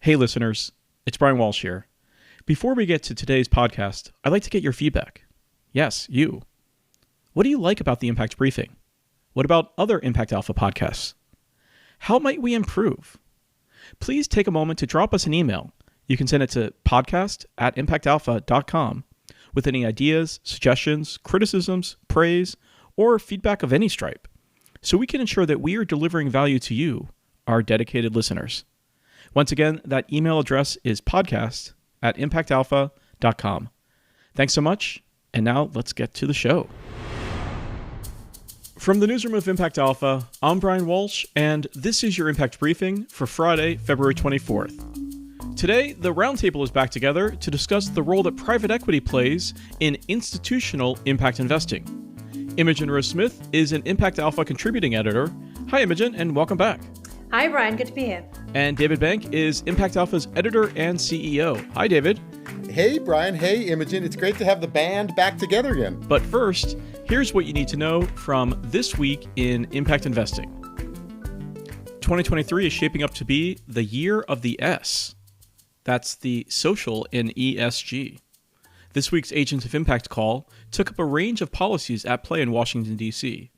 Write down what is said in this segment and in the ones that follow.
Hey listeners, it's Brian Walsh here. Before we get to today's podcast, I'd like to get your feedback. Yes, you. What do you like about the Impact Briefing? What about other Impact Alpha podcasts? How might we improve? Please take a moment to drop us an email. You can send it to podcast@impactalpha.com with any ideas, suggestions, criticisms, praise, or feedback of any stripe, so we can ensure that we are delivering value to you, our dedicated listeners. Once again, that email address is podcast@impactalpha.com. Thanks so much, and now let's get to the show. From the newsroom of Impact Alpha, I'm Brian Walsh, and this is your Impact Briefing for Friday, February 24th. Today, the roundtable is back together to discuss the role that private equity plays in institutional impact investing. Imogen Rose-Smith is an Impact Alpha contributing editor. Hi, Imogen, and welcome back. Hi, Brian. Good to be here. And David Bank is Impact Alpha's editor and CEO. Hi, David. Hey, Brian. Hey, Imogen. It's great to have the band back together again. But first, here's what you need to know from this week in impact investing. 2023 is shaping up to be the year of the S. That's the social in ESG. This week's Agents of Impact call took up a range of policies at play in Washington, D.C.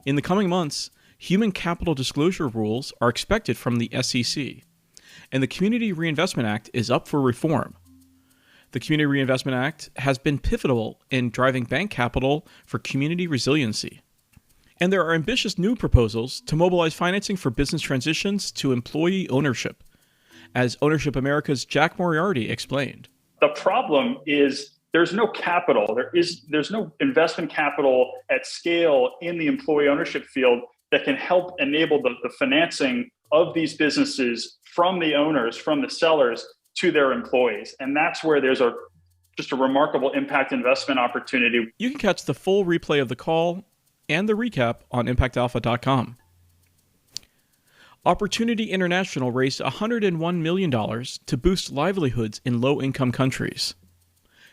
In the coming months, human capital disclosure rules are expected from the SEC, and the Community Reinvestment Act is up for reform. The Community Reinvestment Act has been pivotal in driving bank capital for community resiliency. And there are ambitious new proposals to mobilize financing for business transitions to employee ownership, as Ownership America's Jack Moriarty explained. The problem is there's no capital. There's no investment capital at scale in the employee ownership field that can help enable the financing of these businesses from the owners, from the sellers to their employees. And that's where there's just a remarkable impact investment opportunity. You can catch the full replay of the call and the recap on impactalpha.com. Opportunity International raised $101 million to boost livelihoods in low-income countries.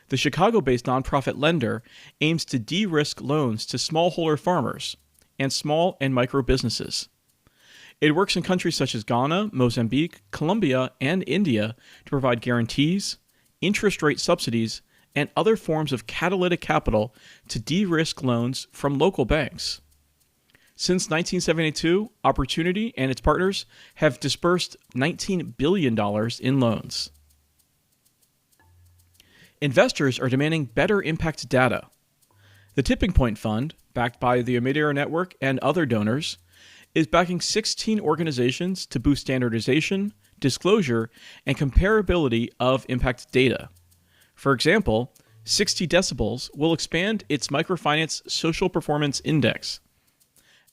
The Chicago-based nonprofit lender aims to de-risk loans to smallholder farmers and small and micro businesses. It works in countries such as Ghana, Mozambique, Colombia, and India to provide guarantees, interest rate subsidies, and other forms of catalytic capital to de-risk loans from local banks. Since 1972, Opportunity and its partners have disbursed $19 billion in loans. Investors are demanding better impact data. The Tipping Point Fund, backed by the Omidyar Network and other donors, is backing 16 organizations to boost standardization, disclosure, and comparability of impact data. For example, 60 Decibels will expand its microfinance social performance index.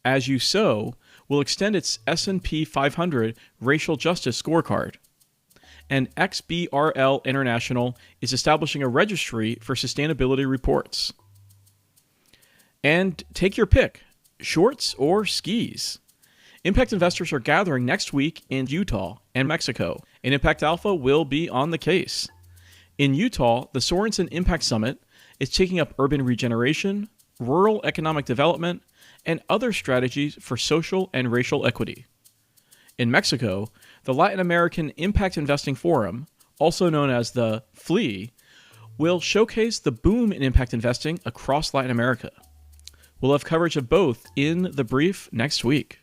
As You Sow will extend its S&P 500 racial justice scorecard. And XBRL International is establishing a registry for sustainability reports. And take your pick, shorts or skis. Impact investors are gathering next week in Utah and Mexico, and Impact Alpha will be on the case. In Utah, the Sorensen Impact Summit is taking up urban regeneration, rural economic development, and other strategies for social and racial equity. In Mexico, the Latin American Impact Investing Forum, also known as the FLEA, will showcase the boom in impact investing across Latin America. We'll have coverage of both in the brief next week.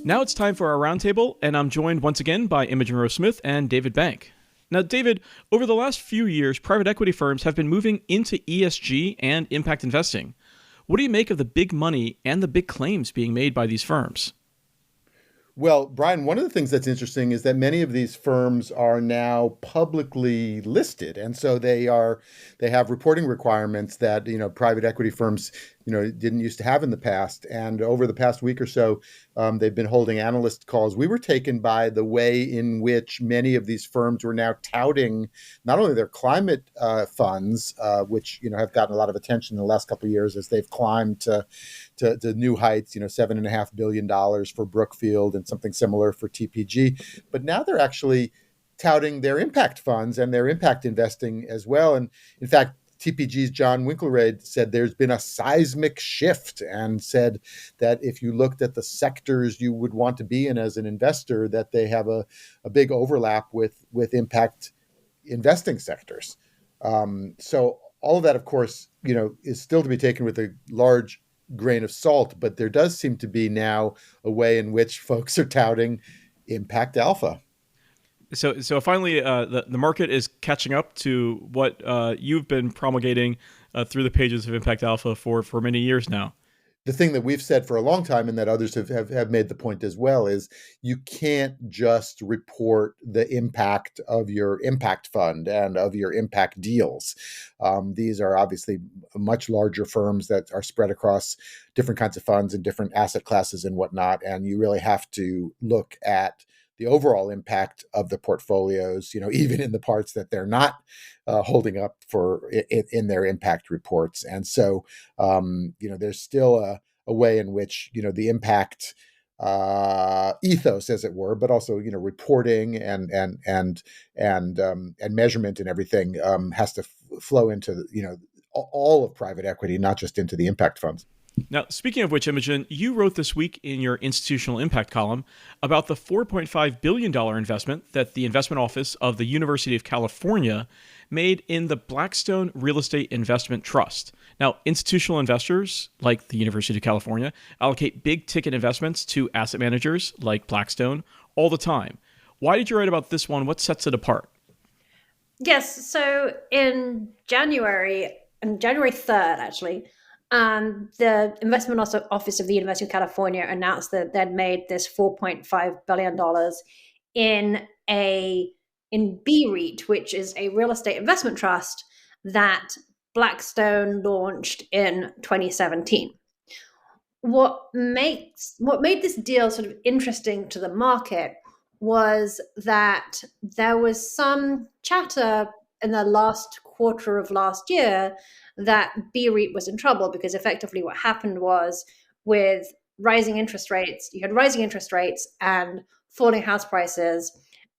Now it's time for our roundtable, and I'm joined once again by Imogen Rose-Smith and David Bank. Now, David, over the last few years, private equity firms have been moving into ESG and impact investing. What do you make of the big money and the big claims being made by these firms? Well, Brian, one of the things that's interesting is that many of these firms are now publicly listed. And so they have reporting requirements that, private equity firms, didn't used to have in the past. And over the past week or so, they've been holding analyst calls. We were taken by the way in which many of these firms were now touting not only their climate funds, which, have gotten a lot of attention in the last couple of years as they've climbed to new heights, $7.5 billion for Brookfield and something similar for TPG. But now they're actually touting their impact funds and their impact investing as well. And in fact, TPG's John Winklerade said there's been a seismic shift, and said that if you looked at the sectors you would want to be in as an investor, that they have a big overlap with impact investing sectors. So all of that, of course, is still to be taken with a large grain of salt, but there does seem to be now a way in which folks are touting impact alpha. So finally, the market is catching up to what you've been promulgating through the pages of Impact Alpha for many years now. The thing that we've said for a long time, and that others have made the point as well, is you can't just report the impact of your impact fund and of your impact deals. These are obviously much larger firms that are spread across different kinds of funds and different asset classes and whatnot. And you really have to look at the overall impact of the portfolios, even in the parts that they're not holding up for in their impact reports. And so, there's still a way in which, the impact ethos, as it were, but also, reporting and measurement and everything has to flow into, all of private equity, not just into the impact funds. Now, speaking of which, Imogen, you wrote this week in your institutional impact column about the $4.5 billion investment that the investment office of the University of California made in the Blackstone Real Estate Investment Trust. Now, institutional investors, like the University of California, allocate big ticket investments to asset managers like Blackstone all the time. Why did you write about this one? What sets it apart? Yes, so in January 3rd, actually, the investment office of the University of California announced that they'd made this $4.5 billion in BREIT, which is a real estate investment trust that Blackstone launched in 2017. What made this deal sort of interesting to the market was that there was some chatter in the last quarter of last year that BREIT was in trouble, because effectively what happened was, with rising interest rates, you had rising interest rates and falling house prices,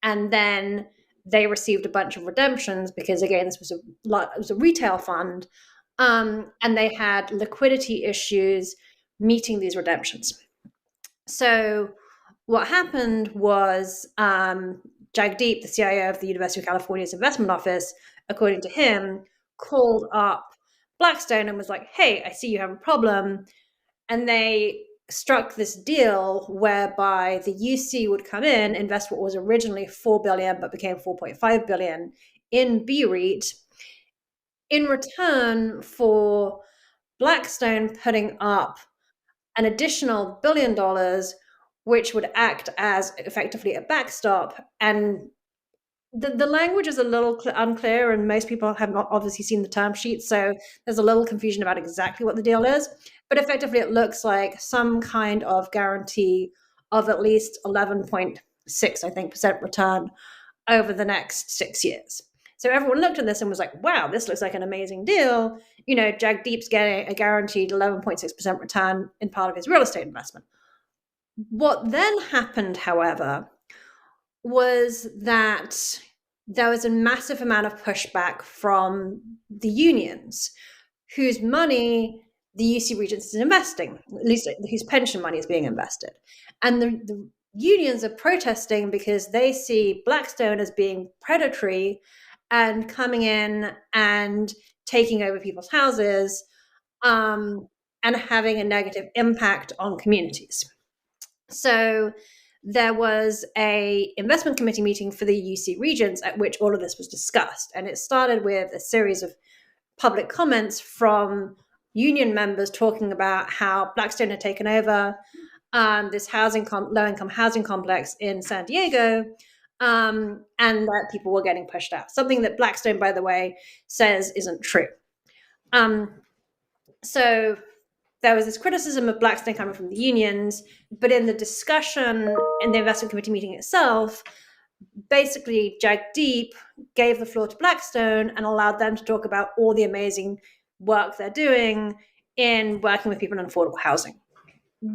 and then they received a bunch of redemptions because, again, this was a retail fund, and they had liquidity issues meeting these redemptions. So what happened was Jagdeep, the CIO of the University of California's investment office, according to him, called up Blackstone and was like, hey, I see you have a problem. And they struck this deal whereby the UC would come in, invest what was originally $4 billion but became $4.5 billion in BREIT, in return for Blackstone putting up an additional $1 billion, which would act as effectively a backstop. And the language is a little unclear, and most people have not obviously seen the term sheet, so there's a little confusion about exactly what the deal is. But effectively, it looks like some kind of guarantee of at least 11.6, I think, percent return over the next 6 years. So everyone looked at this and was like, wow, this looks like an amazing deal. Jagdeep's getting a guaranteed 11.6% return in part of his real estate investment. What then happened, however, was that there was a massive amount of pushback from the unions, whose money the UC Regents is investing, at least whose pension money is being invested. And the unions are protesting because they see Blackstone as being predatory and coming in and taking over people's houses, and having a negative impact on communities. So there was a investment committee meeting for the UC Regents at which all of this was discussed. And it started with a series of public comments from union members talking about how Blackstone had taken over this low-income housing complex in San Diego, and that people were getting pushed out. Something that Blackstone, by the way, says isn't true. So there was this criticism of Blackstone coming from the unions, but in the discussion in the investment committee meeting itself, basically Jagdeep gave the floor to Blackstone and allowed them to talk about all the amazing work they're doing in working with people in affordable housing.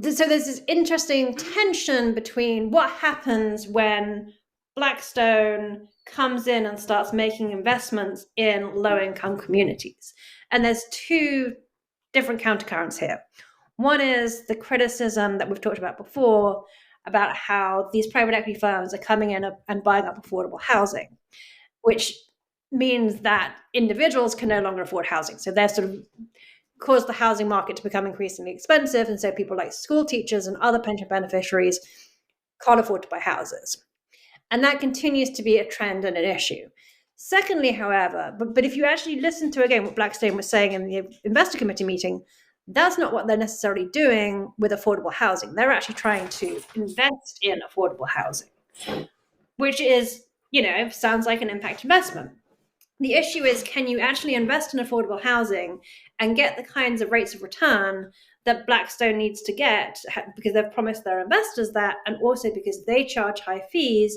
So there's this interesting tension between what happens when Blackstone comes in and starts making investments in low-income communities. And there's two different countercurrents here. One is the criticism that we've talked about before about how these private equity firms are coming in and buying up affordable housing, which means that individuals can no longer afford housing. So they're sort of caused the housing market to become increasingly expensive. And so people like school teachers and other pension beneficiaries can't afford to buy houses. And that continues to be a trend and an issue. Secondly, however, but if you actually listen to, again, what Blackstone was saying in the investor committee meeting, that's not what they're necessarily doing with affordable housing. They're actually trying to invest in affordable housing, which is, sounds like an impact investment. The issue is, can you actually invest in affordable housing and get the kinds of rates of return that Blackstone needs to get, because they've promised their investors that, and also because they charge high fees,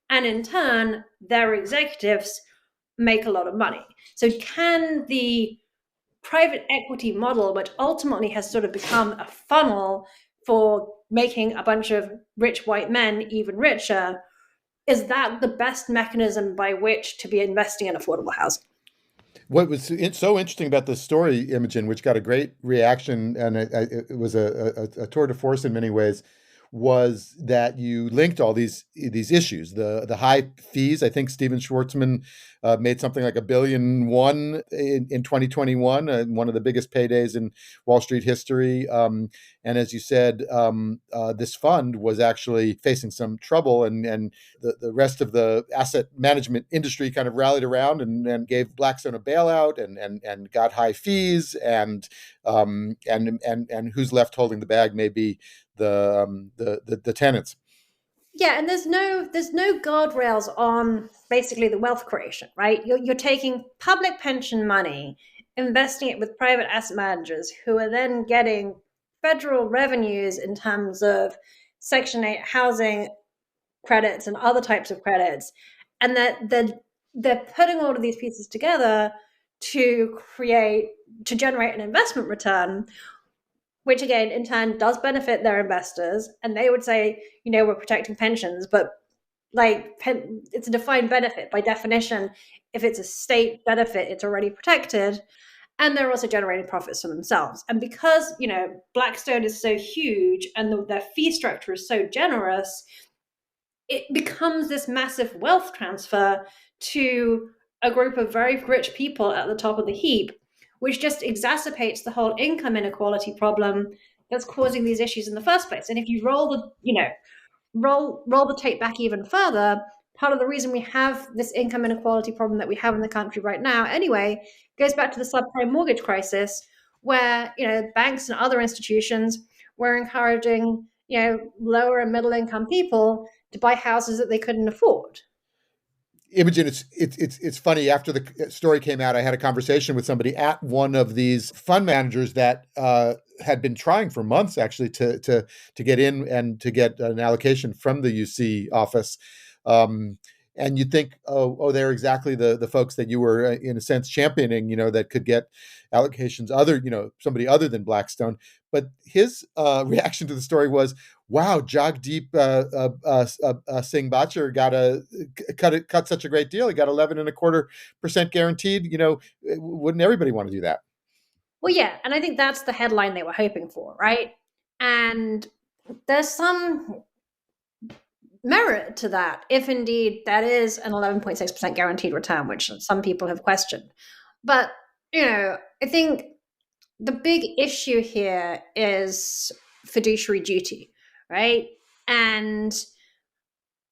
and in turn, their executives make a lot of money. So can the private equity model, which ultimately has sort of become a funnel for making a bunch of rich white men even richer, is that the best mechanism by which to be investing in affordable housing? What was so interesting about this story, Imogen, which got a great reaction, and it was a tour de force in many ways, was that you linked all these issues, the high fees. I think Steven Schwartzman made something like $1.1 billion in 2021, one of the biggest paydays in Wall Street history. And as you said, this fund was actually facing some trouble, and the rest of the asset management industry kind of rallied around and gave Blackstone a bailout and got high fees, and who's left holding the bag may be the tenants. Yeah, and there's no guardrails on basically the wealth creation, right? You're taking public pension money, investing it with private asset managers who are then getting federal revenues in terms of Section 8 housing credits and other types of credits, and that they're putting all of these pieces together to generate an investment return, which again, in turn, does benefit their investors. And they would say, we're protecting pensions, but it's a defined benefit by definition. If it's a state benefit, it's already protected. And they're also generating profits for themselves. And because, Blackstone is so huge and their fee structure is so generous, it becomes this massive wealth transfer to a group of very rich people at the top of the heap, which just exacerbates the whole income inequality problem that's causing these issues in the first place. And if you roll the tape back even further, part of the reason we have this income inequality problem that we have in the country right now anyway goes back to the subprime mortgage crisis, where banks and other institutions were encouraging lower and middle income people to buy houses that they couldn't afford. Imogen, it's funny. After the story came out, I had a conversation with somebody at one of these fund managers that had been trying for months actually to get in and to get an allocation from the UC office. And you'd think, oh, they're exactly the folks that you were in a sense championing, that could get allocations somebody other than Blackstone. But his reaction to the story was, wow, Jagdeep Singh Bachar cut such a great deal. He got 11.25% guaranteed. Wouldn't everybody want to do that? Well, yeah, and I think that's the headline they were hoping for, right? And there's some merit to that, if indeed that is an 11.6% guaranteed return, which some people have questioned. But, I think the big issue here is fiduciary duty, right? And,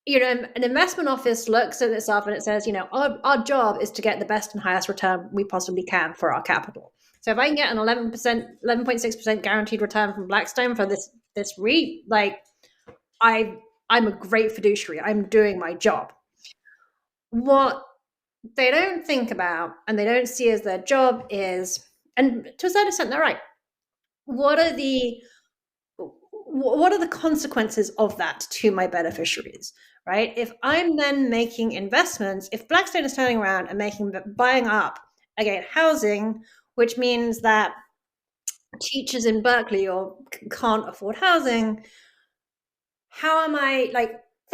an investment office looks at this up and it says, our job is to get the best and highest return we possibly can for our capital. So if I can get an 11.6% guaranteed return from Blackstone for this REIT, I'm a great fiduciary. I'm doing my job. What they don't think about and they don't see as their job is, and to a certain extent, they're right. What are the consequences of that to my beneficiaries, right? If I'm then making investments, if Blackstone is turning around and buying up, again, housing, which means that teachers in Berkeley can't afford housing, how am I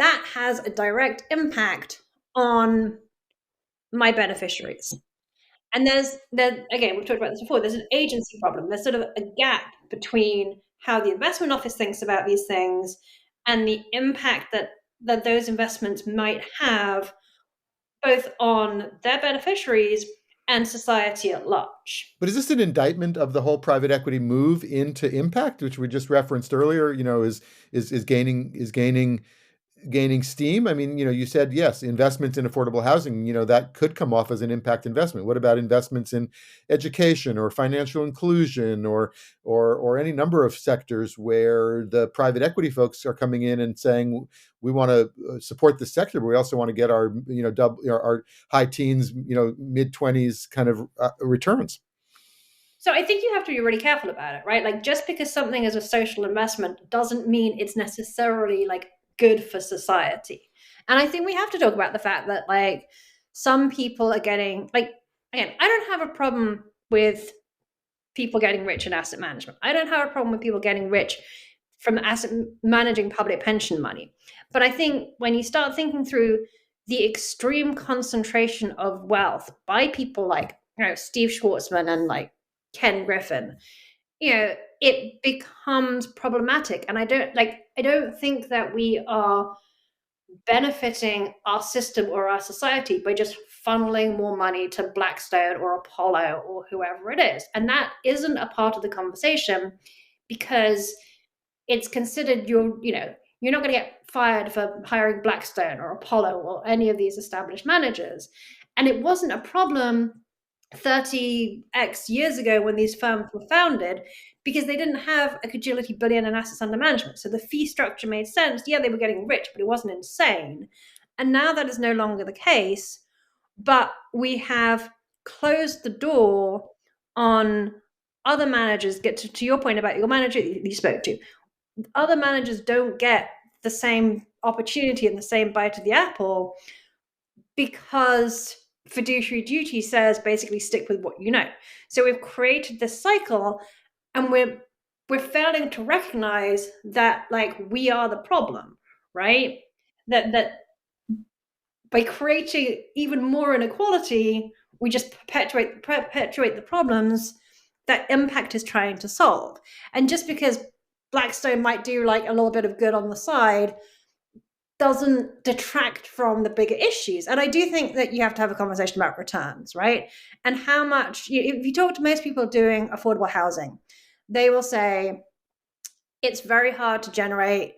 that has a direct impact on my beneficiaries. And there's again, we've talked about this before, there's an agency problem. There's sort of a gap between how the investment office thinks about these things and the impact that those investments might have both on their beneficiaries and society at large. But is this an indictment of the whole private equity move into impact, which we just referenced earlier? Is gaining steam? I mean, you said yes, investments in affordable housing, that could come off as an impact investment. What about investments in education or financial inclusion or any number of sectors where the private equity folks are coming in and saying we want to support this sector, but we also want to get our our high teens, mid 20s kind of returns? So I think you have to be really careful about it, right? Like, just because something is a social investment doesn't mean it's necessarily like good for society. And I think we have to talk about the fact that like some people are getting like, again, I don't have a problem with people getting rich in asset management. I don't have a problem with people getting rich from asset managing public pension money. But I think when you start thinking through the extreme concentration of wealth by people like Steve Schwartzman and like Ken Griffin, it becomes problematic. And I don't think that we are benefiting our system or our society by just funneling more money to Blackstone or Apollo or whoever it is. And that isn't a part of the conversation because it's considered you're not going to get fired for hiring Blackstone or Apollo or any of these established managers. And it wasn't a problem 30x years ago when these firms were founded because they didn't have a cajillion billion in assets under management. So the fee structure made sense. Yeah, they were getting rich, but it wasn't insane. And now that is no longer the case. But we have closed the door on other managers. Get to your point about your manager you spoke to. Other managers don't get the same opportunity and the same bite of the apple because fiduciary duty says basically stick with what you know. So we've created this cycle and we're failing to recognize that like we are the problem, right? That by creating even more inequality, we just perpetuate the problems that impact is trying to solve. And just because Blackstone might do like a little bit of good on the side doesn't detract from the bigger issues. And I do think that you have to have a conversation about returns, right? And how much, if you talk to most people doing affordable housing, they will say it's very hard to generate,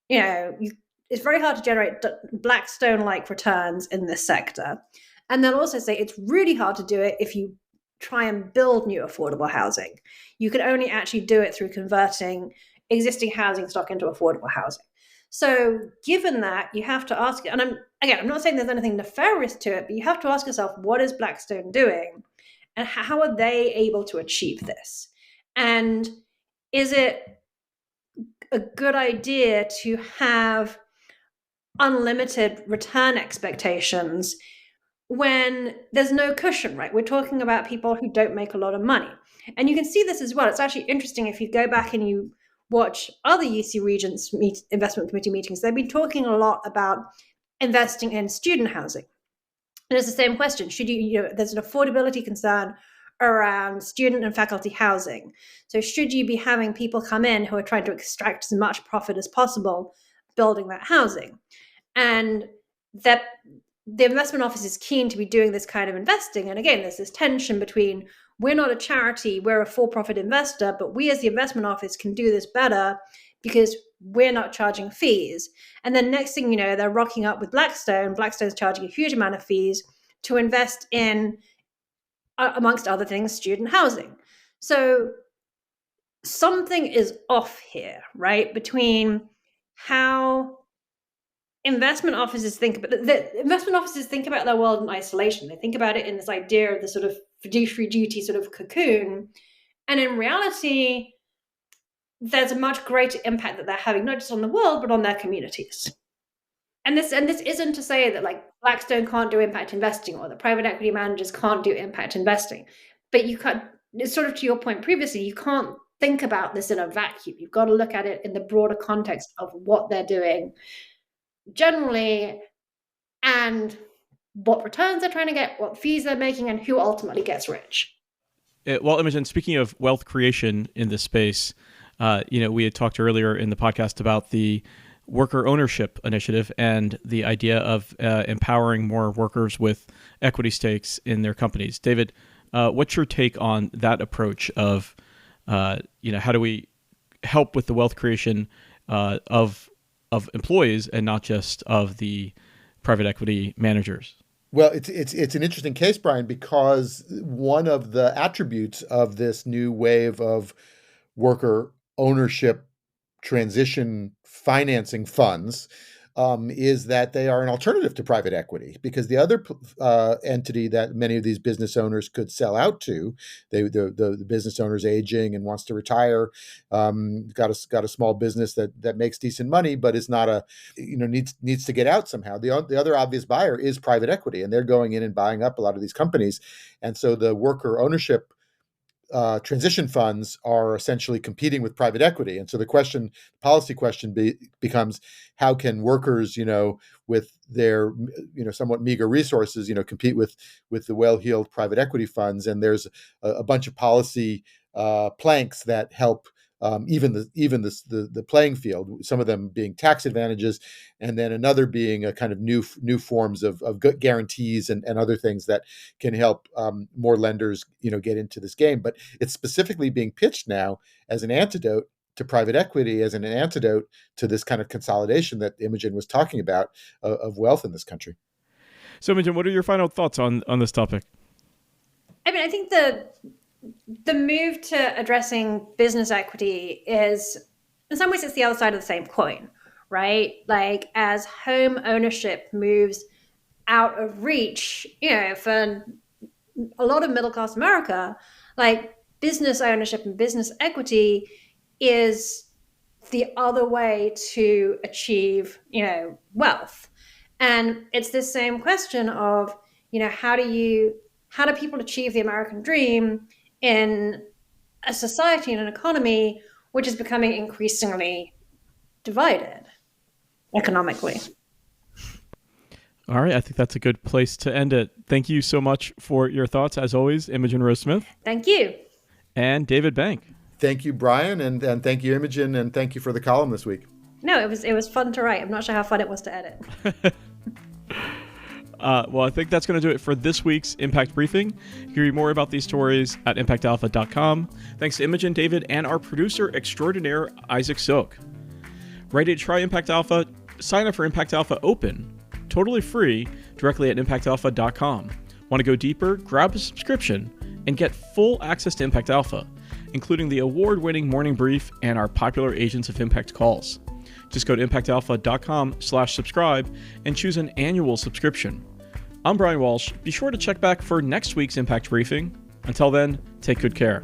it's very hard to generate Blackstone-like returns in this sector. And they'll also say it's really hard to do it if you try and build new affordable housing. You can only actually do it through converting existing housing stock into affordable housing. So given that, you have to ask, and I'm not saying there's anything nefarious to it, but you have to ask yourself, what is Blackstone doing? And how are they able to achieve this? And is it a good idea to have unlimited return expectations when there's no cushion, right? We're talking about people who don't make a lot of money. And you can see this as well. It's actually interesting if you go back and you watch other UC Regents investment committee meetings. They've been talking a lot about investing in student housing. And it's the same question. Should there's an affordability concern around student and faculty housing. So should you be having people come in who are trying to extract as much profit as possible building that housing? And that the investment office is keen to be doing this kind of investing. And again, there's this tension between we're not a charity, we're a for-profit investor, but we as the investment office can do this better because we're not charging fees. And then next thing you know, they're rocking up with Blackstone. Blackstone's charging a huge amount of fees to invest in, amongst other things, student housing. So something is off here, right? Between how investment offices think about their world in isolation. They think about it in this idea of the sort of fiduciary duty sort of cocoon. And in reality, there's a much greater impact that they're having, not just on the world, but on their communities. And this isn't to say that like Blackstone can't do impact investing or the private equity managers can't do impact investing. But you can't, it's sort of to your point previously, you can't think about this in a vacuum. You've got to look at it in the broader context of what they're doing generally, and what returns they're trying to get, what fees they're making, and who ultimately gets rich. Well, Imogen, speaking of wealth creation in this space, we had talked earlier in the podcast about the worker ownership initiative and the idea of empowering more workers with equity stakes in their companies. David, what's your take on that approach of, how do we help with the wealth creation of employees and not just of the private equity managers? Well, it's an interesting case, Brian, because one of the attributes of this new wave of worker ownership transition financing funds is that they are an alternative to private equity, because the other entity that many of these business owners could sell out to, the business owner's aging and wants to retire, got a small business that makes decent money, but is not needs to get out somehow. The other obvious buyer is private equity, and they're going in and buying up a lot of these companies, and so the worker ownership transition funds are essentially competing with private equity. And so the policy question becomes, how can workers, with their, somewhat meager resources, compete with the well-heeled private equity funds? And there's a bunch of policy planks that help even the playing field, some of them being tax advantages, and then another being a kind of new forms of guarantees and other things that can help more lenders, get into this game. But it's specifically being pitched now as an antidote to private equity, as an antidote to this kind of consolidation that Imogen was talking about of wealth in this country. So, Imogen, what are your final thoughts on this topic? I mean, I think the move to addressing business equity is, in some ways, it's the other side of the same coin, right? Like, as home ownership moves out of reach, for a lot of middle-class America, like, business ownership and business equity is the other way to achieve, wealth. And it's this same question of, how do people achieve the American dream in a society and an economy which is becoming increasingly divided economically? All right. I think that's a good place to end it. Thank you so much for your thoughts, as always, Imogen Rose-Smith. Thank you. And David Bank. Thank you, Brian, and thank you, Imogen, and thank you for the column this week. No, it was fun to write. I'm not sure how fun it was to edit. Well, I think that's going to do it for this week's Impact Briefing. You can read more about these stories at impactalpha.com. Thanks to Imogen, David, and our producer extraordinaire, Isaac Silk. Ready to try Impact Alpha? Sign up for Impact Alpha Open, totally free, directly at impactalpha.com. Want to go deeper? Grab a subscription and get full access to Impact Alpha, including the award-winning morning brief and our popular Agents of Impact calls. Just go to impactalpha.com/subscribe and choose an annual subscription. I'm Brian Walsh. Be sure to check back for next week's Impact Briefing. Until then, take good care.